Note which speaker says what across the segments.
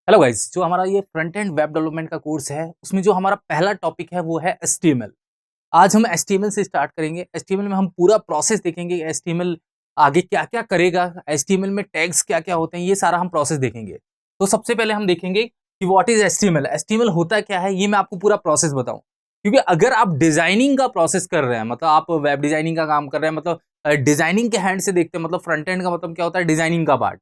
Speaker 1: Hello guys, जो हमारा ये फ्रंट एंड वेब डेवलपमेंट का कोर्स है उसमें जो हमारा पहला टॉपिक है वो है एचटीएमएल। आज हम एचटीएमएल से स्टार्ट करेंगे। एचटीएमएल में हम पूरा प्रोसेस देखेंगे। एचटीएमएल आगे क्या-क्या करेगा, एचटीएमएल में टैग्स क्या-क्या होते हैं, ये सारा हम प्रोसेस देखेंगे। तो सबसे पहले हम देखेंगे कि व्हाट इज एचटीएमएल। एचटीएमएल होता क्या है, ये मैं आपको पूरा प्रोसेस बताऊं। क्योंकि अगर आप डिजाइनिंग का प्रोसेस कर रहे हैं, मतलब आप वेब डिजाइनिंग का काम कर रहे हैं, मतलब डिजाइनिंग के हैंड से देखते हैं, मतलब फ्रंट एंड का मतलब क्या होता है, डिजाइनिंग का पार्ट।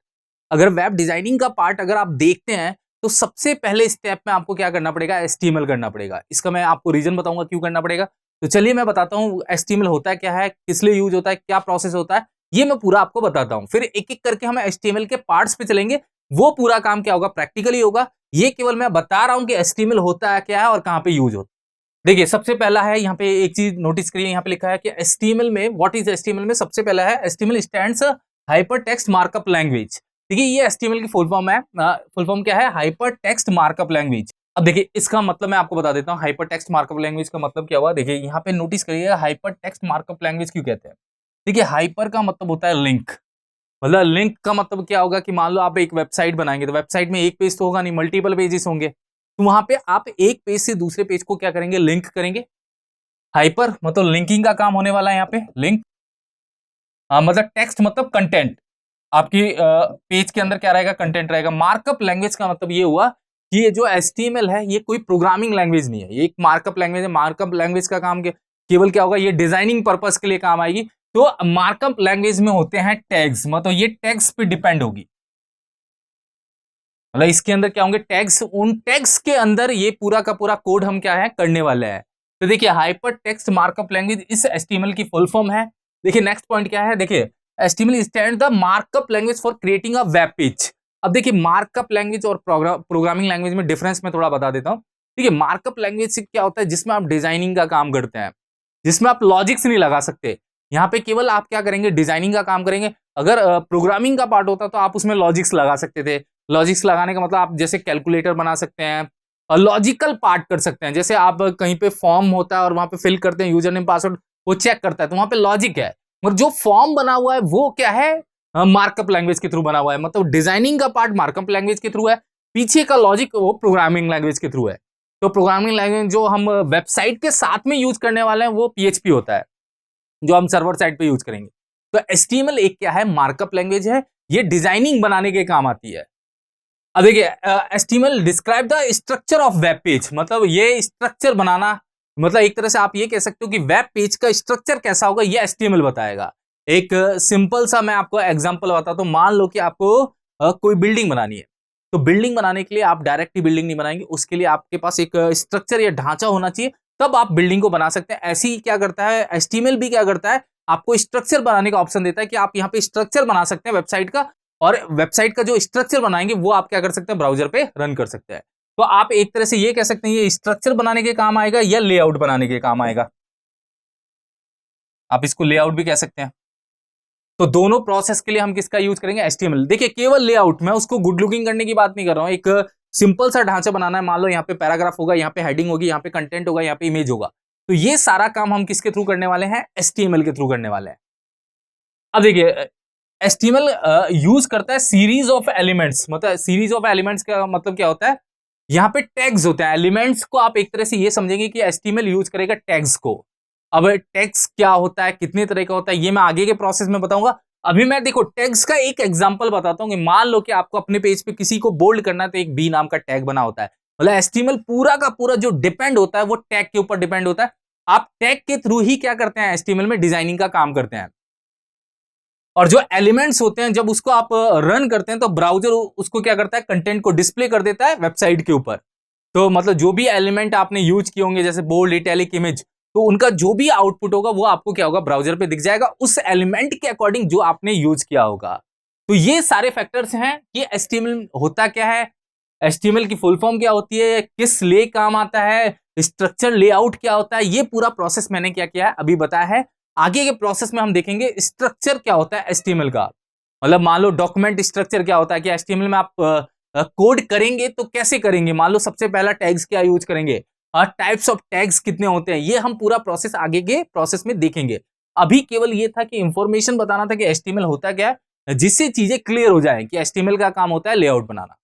Speaker 1: अगर वेब डिजाइनिंग का पार्ट अगर आप देखते हैं तो सबसे पहले स्टेप में आपको क्या करना पड़ेगा, एचटीएमएल करना पड़ेगा। इसका मैं आपको रीजन बताऊंगा क्यों करना पड़ेगा। तो चलिए मैं बताता हूँ एचटीएमएल होता है क्या है, किस लिए यूज होता है, क्या प्रोसेस होता है, ये मैं पूरा आपको बताता हूँ। फिर एक एक करके हम एचटीएमएल के पार्ट्स पे चलेंगे। वो पूरा काम क्या होगा, प्रैक्टिकली होगा। ये केवल मैं बता रहा हूँ कि एचटीएमएल होता है क्या है और कहाँ पे यूज होता है। देखिए सबसे पहला है, यहाँ पे एक चीज नोटिस करिए, यहाँ पे लिखा है कि एचटीएमएल में व्हाट इज एचटीएमएल में सबसे पहला है HTML stands hyper text markup language. देखिए ये एचटीएमएल की फुल फॉर्म है। फुल फॉर्म क्या है, हाइपर टेक्स्ट मार्कअप लैंग्वेज। अब देखिए इसका मतलब मैं आपको बता देता हूँ, हाइपर टेक्स्ट मार्कअप लैंग्वेज का मतलब क्या हुआ। देखिए यहाँ पे नोटिस करिए, हाइपर टेक्स्ट मार्कअप लैंग्वेज क्यों कहते हैं। देखिए हाइपर का मतलब होता है लिंक। मतलब लिंक का मतलब क्या होगा कि मान लो आप एक वेबसाइट बनाएंगे तो वेबसाइट में एक पेज तो होगा नहीं, मल्टीपल पेजेस होंगे। तो वहां पे आप एक पेज से दूसरे पेज को क्या करेंगे, लिंक करेंगे। हाइपर मतलब लिंकिंग का काम होने वाला है यहाँ पे, लिंक। मतलब टेक्स्ट मतलब कंटेंट। आपकी पेज के अंदर क्या रहेगा, कंटेंट रहेगा। मार्कअप लैंग्वेज का मतलब ये हुआ कि ये जो एचटीएमएल है ये कोई प्रोग्रामिंग लैंग्वेज नहीं है, ये एक मार्कअप लैंग्वेज है। मार्कअप लैंग्वेज का काम केवल क्या होगा, ये डिजाइनिंग पर्पस के लिए काम आएगी। तो मार्कअप लैंग्वेज में होते हैं टैग्स, मतलब ये टैग्स पे डिपेंड होगी। मतलब इसके अंदर क्या होंगे, टैग्स। उन टैग्स के अंदर ये पूरा का पूरा कोड हम क्या है करने वाले हैं। तो देखिए हाइपर टेक्स्ट मार्कअप लैंग्वेज इस एचटीएमएल की फुल फॉर्म है। देखिए नेक्स्ट पॉइंट क्या है, देखिए HTML stand the markup language for creating a web page. अब देखिए मार्कअप लैंग्वेज और प्रोग्रामिंग लैंग्वेज में डिफरेंस मैं थोड़ा बता देता हूँ। देखिए मार्कअप लैंग्वेज से क्या होता है, जिसमें आप डिजाइनिंग का काम करते हैं, जिसमें आप लॉजिक्स नहीं लगा सकते। यहाँ पे केवल आप क्या करेंगे, डिजाइनिंग का काम करेंगे। अगर प्रोग्रामिंग का पार्ट होता तो आप उसमें लॉजिक्स लगा सकते थे। लॉजिक्स लगाने का मतलब आप जैसे कैलकुलेटर बना सकते हैं और लॉजिकल पार्ट कर सकते हैं। जैसे आप कहीं पे फॉर्म होता है और वहां पे फिल करते हैं यूजर नेम पासवर्ड, वो चेक करता है तो वहां पे लॉजिक है। मगर जो फॉर्म बना हुआ है वो क्या है, मार्कअप लैंग्वेज के थ्रू बना हुआ है। मतलब डिजाइनिंग का पार्ट मार्कअप लैंग्वेज के थ्रू है, पीछे का लॉजिक वो प्रोग्रामिंग लैंग्वेज के थ्रू है। तो प्रोग्रामिंग लैंग्वेज जो हम वेबसाइट के साथ में यूज करने वाले हैं वो पीएचपी होता है, जो हम सर्वर साइड पे यूज करेंगे। तो एचटीएमएल एक क्या है, मार्कअप लैंग्वेज है। ये डिजाइनिंग बनाने के काम आती है। अब देखिए HTML describe the structure of web page. मतलब ये स्ट्रक्चर बनाना, मतलब एक तरह से आप ये कह सकते हो कि वेब पेज का स्ट्रक्चर कैसा होगा ये एचटीएमएल बताएगा। एक सिंपल सा मैं आपको एग्जांपल बताता हूं। मान लो कि आपको कोई बिल्डिंग बनानी है। तो बिल्डिंग बनाने के लिए आप डायरेक्ट ही बिल्डिंग नहीं बनाएंगे, उसके लिए आपके पास एक स्ट्रक्चर या ढांचा होना चाहिए, तब आप बिल्डिंग को बना सकते हैं। ऐसे ही क्या करता है एचटीएमएल भी, क्या करता है आपको स्ट्रक्चर बनाने का ऑप्शन देता है कि आप यहाँ पे स्ट्रक्चर बना सकते हैं वेबसाइट का। और वेबसाइट का जो स्ट्रक्चर बनाएंगे वो आप क्या कर सकते हैं, ब्राउजर पे रन कर सकते हैं। तो आप एक तरह से ये कह सकते हैं ये स्ट्रक्चर बनाने के काम आएगा या लेआउट बनाने के काम आएगा। आप इसको लेआउट भी कह सकते हैं। तो दोनों प्रोसेस के लिए हम किसका यूज करेंगे, एचटीएमएल। देखिए केवल लेआउट, मैं उसको गुड लुकिंग करने की बात नहीं कर रहा हूं। एक सिंपल सा ढांचा बनाना है। मान लो यहाँ पे पैराग्राफ होगा, यहाँ पे हेडिंग होगी, यहाँ पे कंटेंट होगा, यहाँ पे इमेज होगा। तो ये सारा काम हम किसके थ्रू करने वाले हैं, एचटीएमएल के थ्रू करने वाले हैं। अब देखिए एचटीएमएल यूज करता है सीरीज ऑफ एलिमेंट्स। मतलब सीरीज ऑफ एलिमेंट्स का मतलब क्या होता है, यहाँ पे टैग्स होते हैं। एलिमेंट्स को आप एक तरह से ये समझेंगे कि एचटीएमएल यूज करेगा टैग्स को। अब टैग्स क्या होता है, कितने तरह का होता है, ये मैं आगे के प्रोसेस में बताऊंगा। अभी मैं देखो टैग्स का एक एग्जांपल बताता हूँ कि मान लो कि आपको अपने पेज पे किसी को बोल्ड करना है तो एक बी नाम का टैग बना होता है। मतलब एचटीएमएल पूरा का पूरा जो डिपेंड होता है वो टैग के ऊपर डिपेंड होता है। आप टैग के थ्रू ही क्या करते हैं, एचटीएमएल में डिजाइनिंग का काम करते हैं। और जो एलिमेंट्स होते हैं जब उसको आप रन करते हैं तो ब्राउजर उसको क्या करता है, कंटेंट को डिस्प्ले कर देता है वेबसाइट के ऊपर। तो मतलब जो भी एलिमेंट आपने यूज किए होंगे जैसे बोल्ड, इटैलिक, इमेज, तो उनका जो भी आउटपुट होगा वो आपको क्या होगा, ब्राउजर पे दिख जाएगा उस एलिमेंट के अकॉर्डिंग जो आपने यूज किया होगा। तो ये सारे फैक्टर्स हैं कि एचटीएमएल होता क्या है, एचटीएमएल की फुल फॉर्म क्या होती है, किस लिए काम आता है, स्ट्रक्चर लेआउट क्या होता है, ये पूरा प्रोसेस मैंने क्या किया है अभी बताया है। आगे के प्रोसेस में हम देखेंगे स्ट्रक्चर क्या होता है एचटीएमएल का। मतलब मान लो डॉक्यूमेंट स्ट्रक्चर क्या होता है कि एचटीएमएल में आप कोड करेंगे तो कैसे करेंगे। मान लो सबसे पहला टैग्स क्या यूज करेंगे, टाइप्स ऑफ टैग्स कितने होते हैं, ये हम पूरा प्रोसेस आगे के प्रोसेस में देखेंगे। अभी केवल ये था कि इंफॉर्मेशन बताना था कि एचटीएमएल होता क्या है, जिससे चीजें क्लियर हो जाए कि एचटीएमएल का काम होता है लेआउट बनाना।